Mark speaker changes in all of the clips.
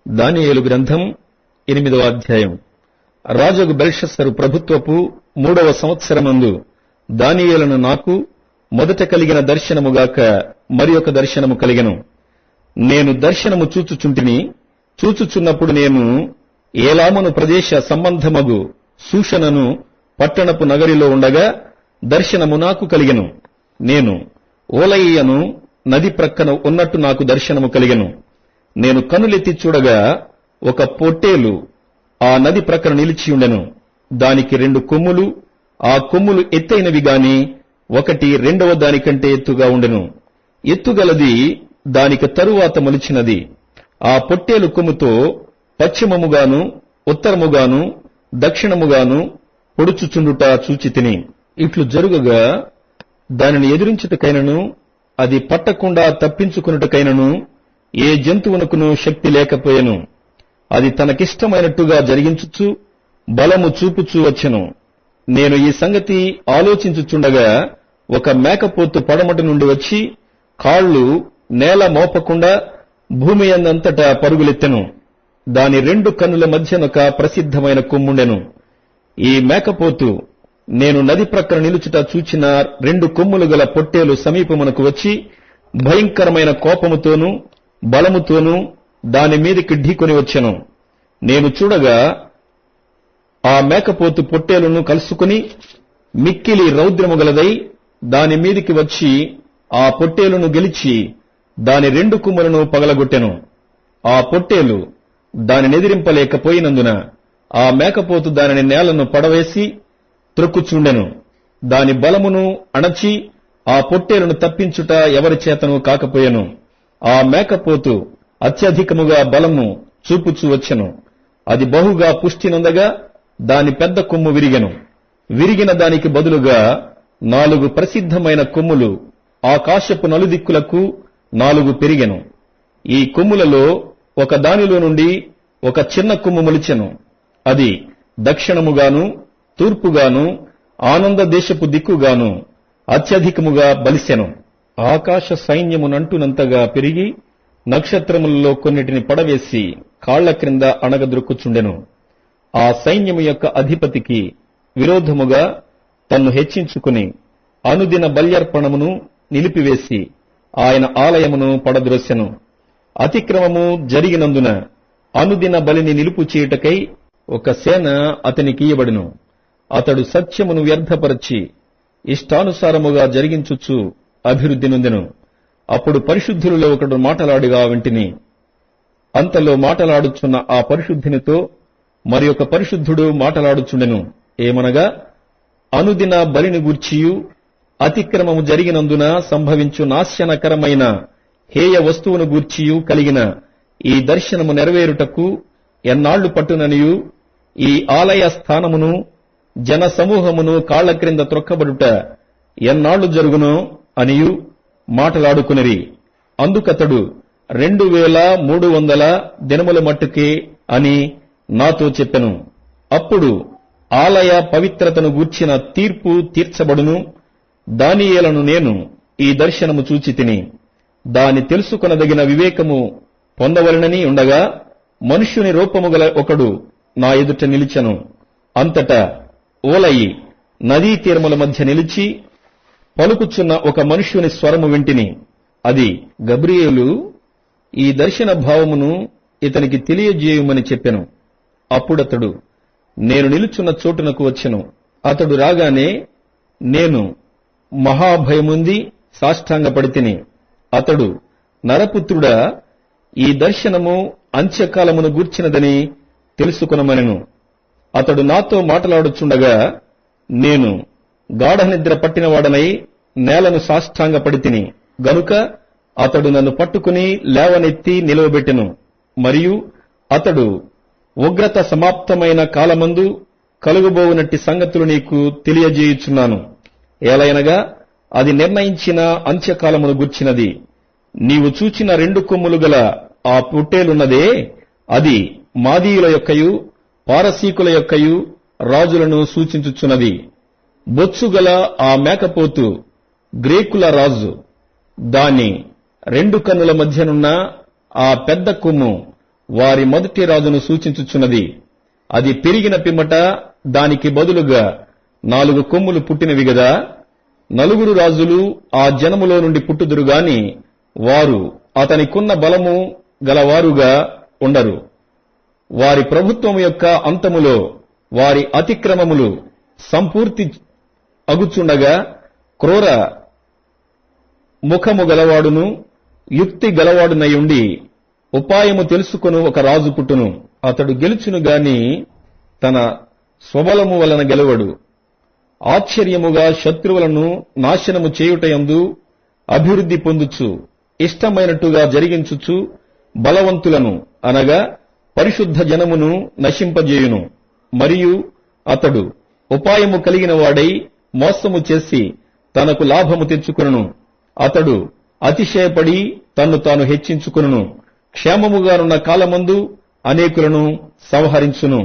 Speaker 1: దానియేలు గ్రంథం 8వ అధ్యాయం. రాజగు బెల్షస్సరు ప్రభుత్వపు 3వ సంవత్సరమందు దానియేలును నాకు మొదట కలిగిన దర్శనముగాక మరి ఒక దర్శనము కలిగెను. నేను దర్శనము చూచుచుంటిని. చూచుచున్నప్పుడు నేను ఏలామును ప్రదేశ సంబంధమగు సూషనను పట్టణపు నగరిలో ఉండగా దర్శనము నాకు కలిగెను. నేను ఓలయ్యను నది ప్రక్కన ఉన్నట్టు నాకు దర్శనము కలిగెను. నేను కనులెత్తి చూడగా ఒక పొట్టేలు ఆ నది ప్రక్కన నిలిచియుండెను. దానికి 2 కొమ్ములు, ఆ కొమ్ములు ఎత్తైనవి గాని ఒకటి రెండవ దానికంటే ఎత్తుగా ఉండెను. ఎత్తుగలది దానికి తరువాత మొలిచినది. ఆ పొట్టేలు కొమ్ముతో పశ్చిమముగాను ఉత్తరముగాను దక్షిణముగాను పొడుచుచుండుట చూచితిని. ఇట్లు జరుగగా దానిని ఎదిరించుటకైనను అది పట్టకుండా తప్పించుకొనుటకైనను ఏ జంతువునకును శక్తి లేకపోయెను. అది తనకిష్టమైనట్టుగా జరిగించుచు బలము చూపుచూ వచ్చెను. నేను ఈ సంగతి ఆలోచించుచుండగా ఒక మేకపోతు పడమటి నుండి వచ్చి కాళ్లు నేల మోపకుండా భూమి అందంతటా పరుగులెత్తెను. దాని 2 కన్నుల మధ్యనొక ప్రసిద్ధమైన కొమ్ముండెను. ఈ మేకపోతు నేను నది ప్రక్కన నిలుచుట చూచిన 2 కొమ్ములు గల పొట్టేలు సమీపమునకు వచ్చి భయంకరమైన కోపముతోనూ బలముతోనూ దాని మీదికి ఢీకొని వచ్చెను. నేను చూడగా ఆ మేకపోతు పొట్టేలును కలుసుకుని మిక్కిలి రౌద్రము గలదై దాని మీదికి వచ్చి ఆ పొట్టేలును గెలిచి దాని 2 కొమ్ములను పగలగొట్టెను. ఆ పొట్టేలు దానినెదిరింపలేకపోయినందున ఆ మేకపోతు దానిని నేలను పడవేసి త్రొక్కుచుండెను. దాని బలమును అణచి ఆ పొట్టేలును తప్పించుట ఎవరి చేతను కాకపోయెను. ఆ మేకపోతు అత్యధికముగా బలము చూపుచూ వచ్చెను. అది బహుగా పుష్టి నొందగా దాని పెద్ద కొమ్ము విరిగెను. విరిగిన దానికి బదులుగా 4 ప్రసిద్ధమైన కొమ్ములు ఆకాశపు నలుదిక్కులకు 4 పెరిగెను. ఈ కొమ్ములలో ఒక దానిలో నుండి ఒక చిన్న కొమ్ము మొలిచెను. అది దక్షిణముగాను తూర్పుగాను ఆనంద దేశపు దిక్కుగాను అత్యధికముగా బలిసెను. ఆకాశ సైన్యమునంటునంతగా పెరిగి నక్షత్రములలో కొన్నిటిని పడవేసి కాళ్ల క్రింద అణగద్రొక్కుచుండెను. ఆ సైన్యము యొక్క అధిపతికి విరోధముగా తన్ను హెచ్చించుకుని అనుదిన బల్యర్పణమును నిలిపివేసి ఆయన ఆలయమును పడద్రోసెను. అతిక్రమము జరిగినందున అనుదిన బలిని నిలుపు చేయుటకై ఒక సేన అతనికి ఇయ్యబడెను. అతడు సత్యమును వ్యర్థపరచి ఇష్టానుసారముగా జరిగించుచు అభివృద్ధి నొందెను. అప్పుడు పరిశుద్ధులలో ఒకడు మాటలాడిగా వింటిని. అంతలో మాటలాడుచున్న ఆ పరిశుద్ధునితో మరి ఒక పరిశుద్ధుడు మాటలాడుచుండెను. ఏమనగా, అనుదిన బలిని గూర్చియు అతిక్రమము జరిగినందున సంభవించు నాశనకరమైన హేయ వస్తువును గూర్చియు కలిగిన ఈ దర్శనము నెరవేరుటకు ఎన్నాళ్లు పట్టుననియు ఈ ఆలయ స్థానమును జన సమూహమును కాళ్ల క్రింద త్రొక్కబడుట ఎన్నాళ్లు జరుగునో అనియు మాటలాడుకునిరి. అందుకతడు 2300 దినముల మట్టుకే అని నాతో చెప్పెను. అప్పుడు ఆలయ పవిత్రతను గూర్చిన తీర్పు తీర్చబడును. దానియేలును నేను ఈ దర్శనము చూచితిని. దాని తెలుసుకొనదగిన వివేకము పొందవలనని ఉండగా మనుష్యుని రూపము గల ఒకడు నా ఎదుట నిలిచెను. అంతటా ఓలయి నదీ తీరముల మధ్య నిలిచి పలుకుచున్న ఒక మనుష్యుని స్వరము వింటిని. అది గబ్రియేలు, ఈ దర్శన భావమును ఇతనికి తెలియజేయుమని చెప్పెను. అప్పుడతడు నేను నిలుచున్న చోటునకు వచ్చెను. అతడు రాగానే నేను మహాభయముంది సాష్టాంగపడితిని. అతడు, నరపుత్రుడా, ఈ దర్శనము అంత్యకాలమును గూర్చినదని తెలుసుకొనమనెను. అతడు నాతో మాటలాడుచుండగా నేను గాఢ నిద్ర పట్టినవాడనై నేలను సాష్టాంగపడితిని గనుక అతడు నన్ను పట్టుకుని లేవనెత్తి నిలవబెట్టెను. మరియు అతడు, ఉగ్రత సమాప్తమైన కాలమందు కలుగబోవునట్టి సంగతులు నీకు తెలియజేయుచున్నాను. ఏలయనగా అది నిర్ణయించిన అంత్యకాలమును గూర్చినది. నీవు చూచిన 2 కొమ్ములు గల ఆ పొట్టేలున్నదే, అది మాదీయుల యొక్కయు పారసీకుల యొక్కయు రాజులను సూచించుచున్నది. బొత్సుగల ఆ మేకపోతు గ్రీకుల రాజు. దాని 2 కన్నుల మధ్యనున్న ఆ పెద్ద కొమ్ము వారి మొదటి రాజును సూచించుచున్నది. అది పెరిగిన పిమ్మట దానికి బదులుగా 4 కొమ్ములు పుట్టినవి గదా. 4 రాజులు ఆ జనములో నుండి పుట్టుదురుగాని వారు అతనికున్న బలము గలవారుగా ఉండరు. వారి ప్రభుత్వము యొక్క అంతములో వారి అతిక్రమములు సంపూర్తి అగుచుండగా క్రూర ముఖము గలవాడును యుక్తి గలవాడునయుండి ఉపాయము తెలుసుకొను ఒక రాజు పుట్టును. అతడు గెలుచును గాని తన స్వబలము వలన గెలవడు. ఆశ్చర్యముగా శత్రువులను నాశనము చేయుటయందు అభివృద్ధి పొందుచు ఇష్టమైనట్టుగా జరిగించుచు బలవంతులను అనగా పరిశుద్ధ జనమును నశింపజేయును. మరియు అతడు ఉపాయము కలిగిన వాడై మోసము చేసి తనకు లాభము తెచ్చుకొనును. అతడు అతిశయపడి తన్ను తాను హెచ్చించుకొనును. క్షేమముగానున్న కాలమందు అనేకులను సంహరించును.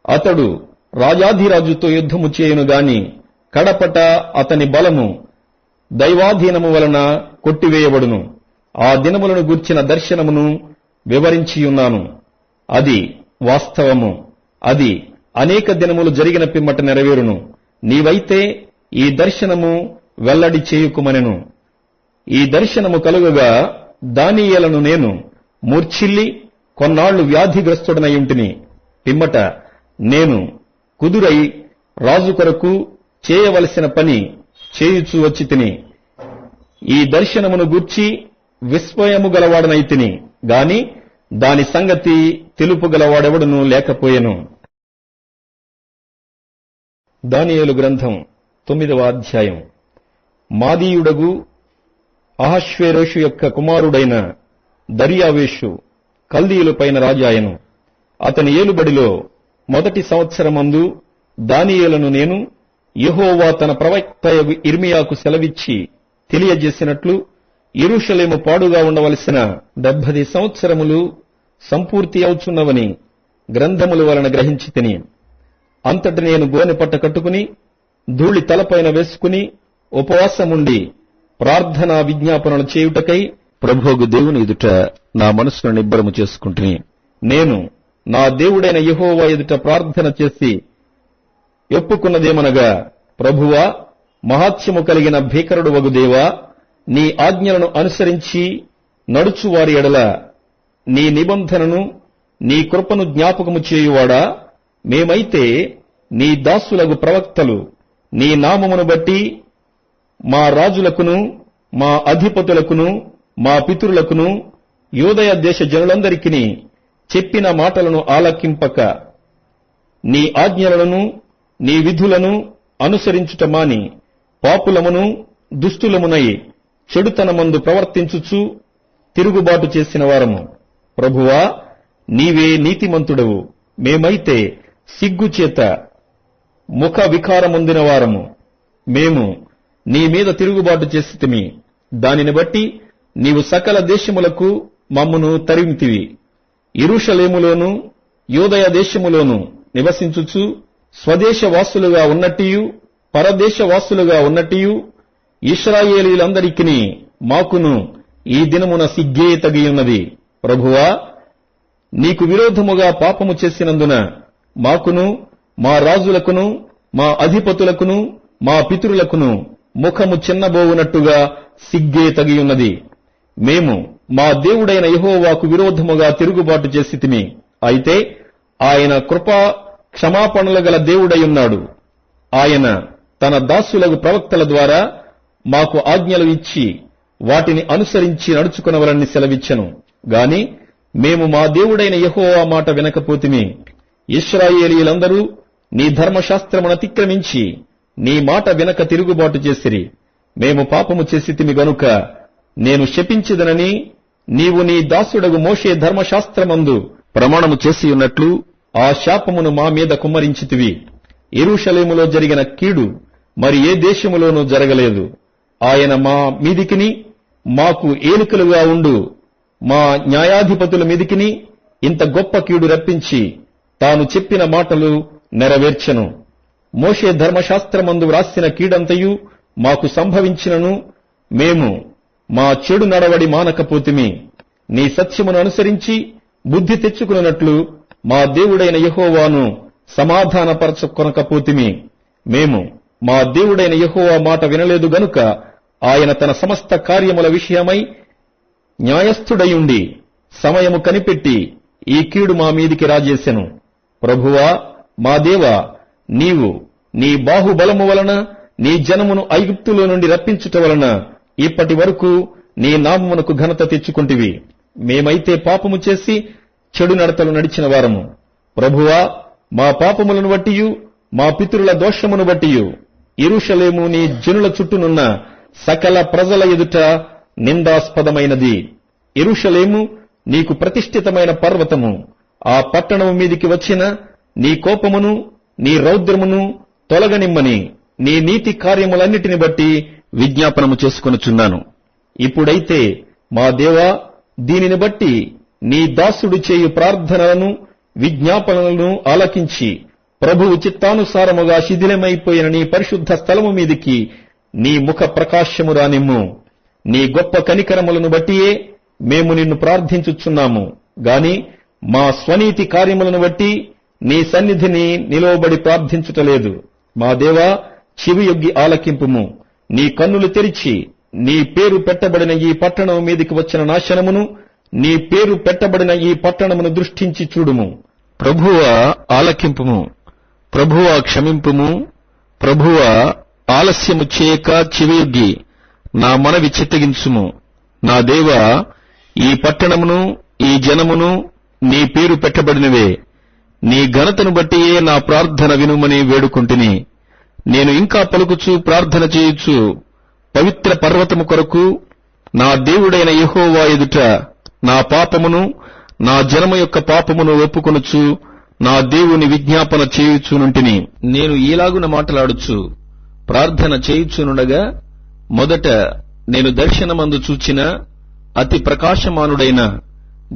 Speaker 1: అతడు రాజాధిరాజుతో యుద్ధము చేయును గాని కడపట అతని బలము దైవాధీనము వలన కొట్టివేయబడును. ఆ దినములను గూర్చిన దర్శనమును వివరించియున్నాను. అది వాస్తవము. అది అనేక దినములు జరిగిన పిమ్మట నెరవేరును. నీవైతే ఈ దర్శనము వెల్లడి చేయుకుమనెను. ఈ దర్శనము కలుగగా దానియేలును నేను మూర్ఛిల్లి కొన్నాళ్లు వ్యాధిగ్రస్తుడనయుంటిని. పిమ్మట నేను కుదురై రాజు కొరకు చేయవలసిన పని చేయుచూ వచ్చి తిని ఈ దర్శనమును గూర్చి విస్మయము గలవాడనైతిని గాని దాని సంగతి తెలుపుగలవాడెవడునూ లేకపోయెను. దానియేలు గ్రంథం 9వ అధ్యాయం. మాదీయుడగు అహష్వేరోషు యొక్క కుమారుడైన దర్యావేషు కల్దీయులపైన రాజాయను. అతని ఏలుబడిలో మొదటి సంవత్సరమందు దానియేలును నేను యెహోవా తన ప్రవక్త ఇర్మియాకు సెలవిచ్చి తెలియజేసినట్లు యెరూషలేము పాడుగా ఉండవలసిన 70 సంవత్సరములు సంపూర్తి అవుచున్నవని గ్రంథముల వలన గ్రహించి తిని. అంతటి నేను గోనె పట్ట కట్టుకుని ధూళి తలపైన వేసుకుని ఉపవాసముండి ప్రార్థనా విజ్ఞాపనలు చేయుటకై ప్రభువు దేవుని ఎదుట నా మనసును నిబ్బరము చేసుకుంటుని. నేను నా దేవుడైన యెహోవా ఎదుట ప్రార్థన చేసి ఒప్పుకున్నదేమనగా, ప్రభువా, మహాత్మ్యము కలిగిన భీకరుడు వగు దేవా, నీ ఆజ్ఞలను అనుసరించి నడుచువారి ఎడల నీ నిబంధనను నీ కృపను జ్ఞాపకము చేయువాడా, మేమైతే నీ దాసులగు ప్రవక్తలు నీ నామమును బట్టి మా రాజులకును మా అధిపతులకును మా పితరులకును యూదయ దేశ జనులందరికీ చెప్పిన మాటలను ఆలకింపక నీ ఆజ్ఞలను నీ విధులను అనుసరించుట మాని పాపులమును దుష్టులమునై చెడుతనమందు ప్రవర్తించుచు తిరుగుబాటు చేసిన వారము. ప్రభువా, నీవే నీతిమంతుడవు. మేమైతే సిగ్గుచేత ముఖ వికారమొందిన వారము. మేము నీ మీద తిరుగుబాటు చేసితిమి. దానిని బట్టి నీవు సకల దేశములకు మమ్మును తరిమితివి. యెరూషలేములోను యూదయ దేశములోను నివసించుచు స్వదేశవాసులుగా ఉన్నట్టియు పరదేశవాసులుగా ఉన్నట్టియు ఇశ్రాయేలీలందరికీ మాకును ఈ దినమున సిగ్గే తగియున్నది. ప్రభువా, నీకు విరోధముగా పాపము చేసినందున మాకును మా రాజులకును మా అధిపతులకును మా పితరులకును ముఖము చిన్నబోవునట్టుగా సిగ్గే తగియున్నది. మేము మా దేవుడైన యెహోవాకు విరోధముగా తిరుగుబాటు చేసితిమి. అయితే ఆయన కృపా క్షమాపణలు గల దేవుడైయున్నాడు. ఆయన తన దాసులగు ప్రవక్తల ద్వారా మాకు ఆజ్ఞలు ఇచ్చి వాటిని అనుసరించి నడుచుకునవలని సెలవిచ్చెను. గాని మేము మా దేవుడైన యెహోవా మాట వినకపోతిమి. ఇశ్రాయేలీయులందరూ నీ ధర్మశాస్త్రమును అతిక్రమించి నీ మాట వినక తిరుగుబాటు చేసిరి. మేము పాపము చేసితిమి గనుక నేను శపించెదనని నీవు నీ దాసుడగు మోషే ధర్మశాస్త్రమందు ప్రమాణము చేసియున్నట్లు ఆ శాపమును మా మీద కుమ్మరించితివి. యెరూషలేములో జరిగిన కీడు మరి ఏ దేశములోనూ జరగలేదు. ఆయన మా మీదికిని మాకు ఏలికలుగా ఉండు మా న్యాయాధిపతుల మీదికిని ఇంత గొప్ప కీడు రప్పించి తాను చెప్పిన మాటలు నెరవేర్చెను. మోషే ధర్మశాస్త్రమందు వ్రాసిన కీడంతయు మాకు సంభవించినను మేము మా చెడు నడవడి మానకపోతిమి. నీ సత్యమును అనుసరించి బుద్ధి తెచ్చుకున్నట్లు మా దేవుడైన యెహోవాను సమాధానపరచుకొనకపోతిమి. మేము మా దేవుడైన యెహోవా మాట వినలేదు గనుక ఆయన తన సమస్త కార్యముల విషయమై న్యాయస్థుడయుండి సమయము కనిపెట్టి ఈ కీడు మా మీదికి రాజేసెను. ప్రభువా, మా దేవా, నీవు నీ బాహుబలము వలన నీ జనమును ఐగుప్తులో నుండి రప్పించుట వలన ఇప్పటి వరకు నీ నామమునకు ఘనత తెచ్చుకుంటివి. మేమైతే పాపము చేసి చెడు నడతలు నడిచిన వారము. ప్రభువా, మా పాపములను బట్టియు మా పితరుల దోషమును బట్టియు యెరూషలేము నీ జనుల చుట్టూనున్న సకల ప్రజల ఎదుట నిందాస్పదమైనది. యెరూషలేము నీకు ప్రతిష్ఠితమైన పర్వతము. ఆ పట్టణము మీదికి వచ్చిన నీ కోపమును నీ రౌద్రమును తొలగనిమ్మని నీ నీతి కార్యములన్నిటిని బట్టి విజ్ఞాపనము చేసుకొనుచున్నాను. ఇప్పుడైతే మా దేవా, దీనిని బట్టి నీ దాసుడు చేయు ప్రార్థనలను విజ్ఞాపనలను ఆలకించి ప్రభువు చిత్తానుసారముగా శిథిలమైపోయిన నీ పరిశుద్ధ స్థలము మీదికి నీ ముఖ ప్రకాశము రానిమ్ము. నీ గొప్ప కనికరములను బట్టియే మేము నిన్ను ప్రార్థించుచున్నాము గాని మా స్వనీతి కార్యములను బట్టి నీ సన్నిధిని నిలువబడి ప్రార్థించుటలేదు. మా దేవా, చెవియొగ్గి ఆలకింపుము. నీ కన్నులు తెరిచి నీ పేరు పెట్టబడిన ఈ పట్టణం మీదికి వచ్చిన నాశనమును, నీ పేరు పెట్టబడిన ఈ పట్టణమును దృష్టించి చూడుము. ప్రభువా, ఆలకింపుము. ప్రభువా, క్షమింపుము. ప్రభువా, ఆలస్యము చేయక చెవియొగ్గి నా మనవి చిత్తగించుము. నా దేవా, ఈ పట్టణమును ఈ జనమును నీ పేరు పెట్టబడినవే. నీ ఘనతను బట్టియే నా ప్రార్థన వినుమని వేడుకుంటుని. నేను ఇంకా పలుకుచు ప్రార్థన చేయుచు పవిత్ర పర్వతము కొరకు నా దేవుడైన యెహోవా ఎదుట నా పాపమును నా జనము యొక్క పాపమును ఒప్పుకొనుచు నా దేవుని విజ్ఞాపన చేయుచునుంటిని. నేను ఈలాగున మాటలాడుచు ప్రార్థన చేయుచునుండగా మొదట నేను దర్శనమందు చూచిన అతి ప్రకాశమానుడైన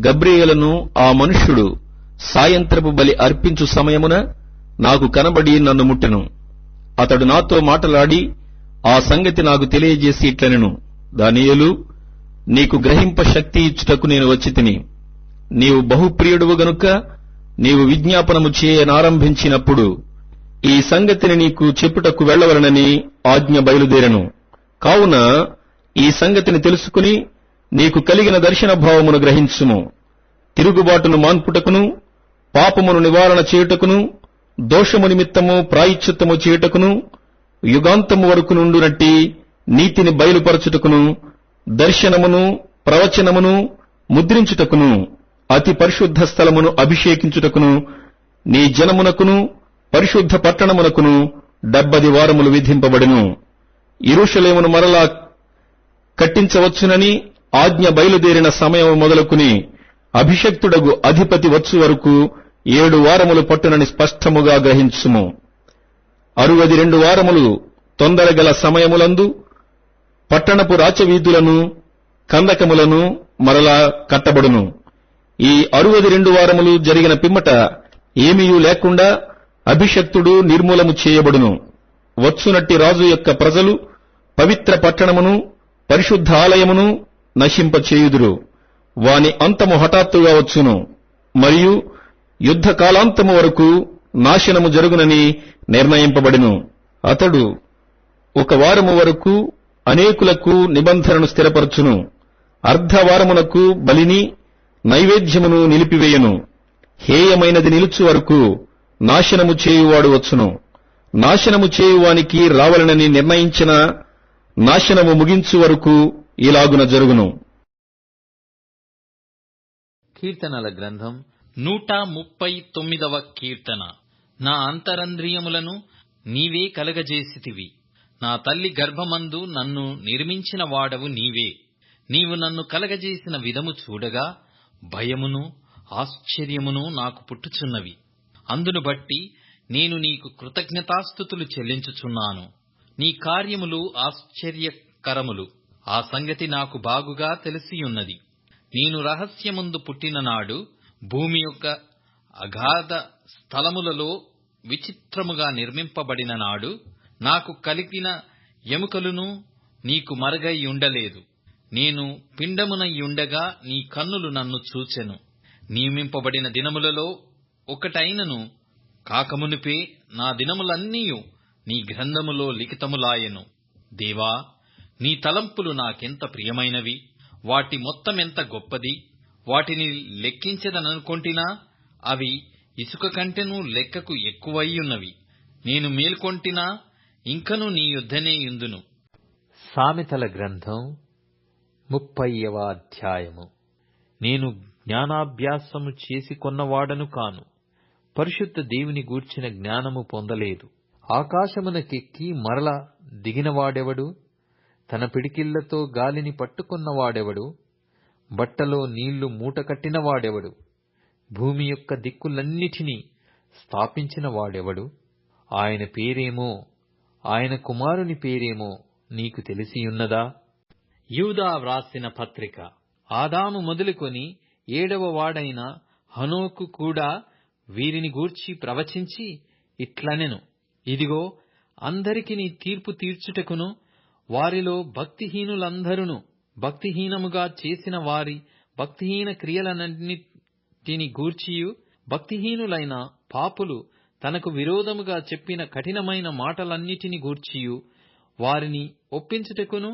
Speaker 1: గబ్రియేలును ఆ మనుష్యుడు సాయంత్రపు బలి అర్పించు సమయమున నాకు కనబడి నన్ను ముట్టెను. అతడు నాతో మాటలాడి ఆ సంగతి నాకు తెలియజేసి ఇట్లనెను, దానియేలు, నీకు గ్రహింప శక్తి ఇచ్చుటకు నేను వచ్చితిని. నీవు బహుప్రియుడువు గనుక నీవు విజ్ఞాపనము చేయనారంభించినప్పుడు ఈ సంగతిని నీకు చెప్పుటకు వెళ్లవలనని ఆజ్ఞ బయలుదేరెను. కావున ఈ సంగతిని తెలుసుకుని నీకు కలిగిన దర్శన భావమును గ్రహించుము. తిరుగుబాటును మాన్పుటకును, పాపమును నివారణ చేయుటకును, దోషము నిమిత్తము ప్రాయశ్చిత్తము చేయుటకును, యుగాంతము వరకు నుండునట్టి నీతిని బయలుపరచుటకును, దర్శనమును ప్రవచనమును ముద్రించుటకును, అతి పరిశుద్ధ స్థలమును అభిషేకించుటకును, నీ జనమునకును పరిశుద్ధ పట్టణమునకును 70 వారములు విధింపబడెను. యెరూషలేమును మరలా కట్టించవచ్చునని ఆజ్ఞ బయలుదేరిన సమయం మొదలుకుని అభిషక్తుడగు అధిపతి వచ్చు వరకు 7 వారములు పట్టునని స్పష్టముగా గ్రహించుము. 62 వారములు తొందరగల సమయములందు పట్టణపు రాచవీధులను కందకములను మరలా కట్టబడును. ఈ 62 వారములు జరిగిన పిమ్మట ఏమీయూ లేకుండా అభిషక్తుడు నిర్మూలము చేయబడును. వచ్చునట్టి రాజు యొక్క ప్రజలు పవిత్ర పట్టణమును పరిశుద్ధ ఆలయమును నశింపచేయుదురు. వాని అంతము హఠాత్తుగా వచ్చును మరియు యుద్ధ కాలాంతము వరకు నాశనము జరుగునని నిర్ణయింపబడెను. అతడు 1 వారము వరకు అనేకులకు నిబంధనను స్థిరపరచును. అర్ధవారమునకు బలిని నైవేద్యమును నిలిపివేయను. హేయమైనది నిలుచు వరకు నాశనము చేయువాడు వచ్చును. నాశనము చేయువానికి రావలనని నిర్ణయించిన నాశనము ముగించు వరకు ఇలాగున జరుగును.
Speaker 2: కీర్తనల గ్రంథం 139వ కీర్తన. నా అంతరంద్రియములను నీవే కలగజేసితివి. నా తల్లి గర్భమందు నన్ను నిర్మించిన వాడవు నీవే. నీవు నన్ను కలగజేసిన విధము చూడగా భయమును ఆశ్చర్యమును నాకు పుట్టుచున్నవి. అందును బట్టి నేను నీకు కృతజ్ఞతాస్తుతులు చెల్లించుచున్నాను. నీ కార్యములు ఆశ్చర్యకరములు. ఆ సంగతి నాకు బాగుగా తెలిసియున్నది. నేను రహస్యమందు పుట్టిన నాడు భూమి యొక్క అగాధ స్థలములలో విచిత్రముగా నిర్మింపబడిన నాడు నాకు కలిగిన ఎముకలును నీకు మరుగై ఉండలేదు. నేను పిండమునయ్యుండగా నీ కన్నులు నన్ను చూచెను. నియమింపబడిన దినములలో ఒకటైనను కాకమునుపే నా దినములన్నీయు నీ గ్రంథములో లిఖితములాయెను. దేవా, నీ తలంపులు నాకెంత ప్రియమైనవి! వాటి మొత్తమెంత గొప్పది! వాటిని లెక్కించదననుకొంటినా అవి ఇసుక కంటెను లెక్కకు ఎక్కువయ్యున్నవి. నేను మేల్కొంటినా ఇంకను నీ యొద్దనే యుందును.
Speaker 3: సామెతల గ్రంథం 30వ అధ్యాయము. నేను జ్ఞానాభ్యాసము చేసి కొన్నవాడను కాను, పరిశుద్ధ దేవుని గూర్చిన జ్ఞానము పొందలేదు. ఆకాశమునకెక్కి మరల దిగినవాడెవడు? తన పిడికిళ్లతో గాలిని పట్టుకున్నవాడెవడు? బట్టలో నీళ్లు మూటకట్టినవాడెవడు? భూమి యొక్క దిక్కులన్నిటినీ స్థాపించిన వాడెవడు? ఆయన పేరేమో, ఆయన కుమారుని పేరేమో నీకు తెలిసియున్నదా? యూదా వ్రాసిన పత్రిక. ఆదాము మొదలుకొని 7వ వాడైన హనోకు కూడా వీరిని గూర్చి ప్రవచించి ఇట్లనెను. ఇదిగో, అందరికిని తీర్పు తీర్చుటకును వారిలో భక్తిహీనులందరును భక్తిహీనముగా చేసిన వారి భక్తిహీన క్రియలన్నిటిని గూర్చియు, భక్తిహీనులైన పాపులు తనకు విరోధముగా చెప్పిన కఠినమైన మాటలన్నిటిని గూర్చియు వారిని ఒప్పించుటకును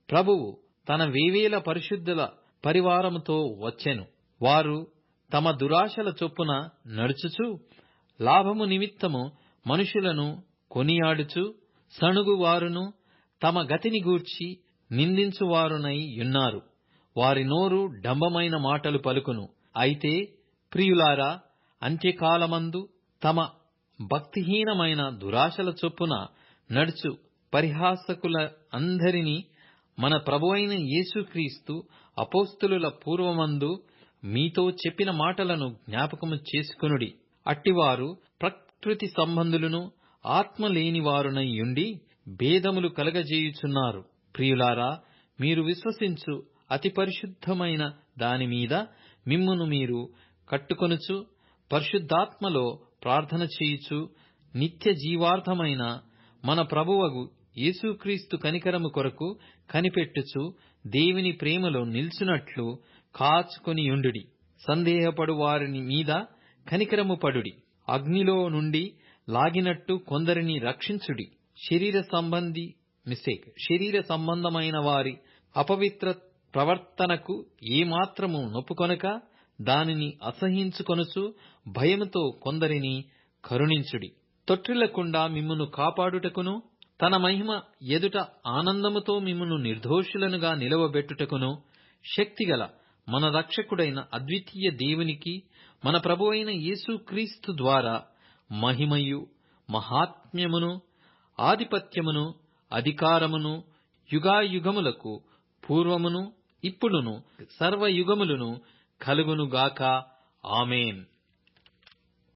Speaker 3: ప్రభువు తన వేవేల పరిశుద్ధుల పరివారముతో వచ్చెను. వారు తమ దురాశల చొప్పున నడుచుచు లాభము నిమిత్తము మనుషులను కొనియాడుచు సణుగువారును తమ గతిని గూర్చి నిందించువారునై యున్నారు. వారి నోరు డంబమైన మాటలు పలుకును. అయితే ప్రియులారా, అంత్యకాలమందు తమ భక్తిహీనమైన దురాశల చొప్పున నడుచు పరిహాసకుల అందరినీ మన ప్రభువైన యేసుక్రీస్తు అపోస్తలుల పూర్వమందు మీతో చెప్పిన మాటలను జ్ఞాపకము చేసుకొనుడి. అట్టివారు ప్రకృతి సంబంధులను ఆత్మ లేనివారునై యుండి భేదములు కలగజేయుచున్నారు. ప్రియులారా, మీరు విశ్వసించు అతి పరిశుద్ధమైన దానిమీద మిమ్మును మీరు కట్టుకొనుచు పరిశుద్ధాత్మలో ప్రార్థన చేయుచు నిత్య జీవార్థమైన మన ప్రభువగు యేసుక్రీస్తు కనికరము కొరకు కనిపెట్టుచు దేవుని ప్రేమలో నిల్చున్నట్లు కాచుకొని యుండుడి. సందేహపడు వారిని మీద కనికరము పడుడి. అగ్నిలో నుండి లాగినట్టు కొందరిని రక్షించుడి. శరీర సంబంధమైన వారి అపవిత్ర ప్రవర్తనకు ఏమాత్రము నొప్పుకొనక దానిని అసహించుకొనుచు భయముతో కొందరిని కరుణించుడి. తొట్టిల్లకుండా మిమ్మును కాపాడుటకును తన మహిమ ఎదుట ఆనందముతో మిమ్మును నిర్దోషులనుగా నిలవబెట్టుటకును శక్తిగల మన రక్షకుడైన అద్వితీయ దేవునికి మన ప్రభువైన యేసుక్రీస్తు ద్వారా మహిమయు మహాత్మ్యమును ఆధిపత్యమును అధికారమును యుగాయుగములకు పూర్వమును ఇప్పుడును సర్వయుగములను కలుగునుగాక. ఆమేన్.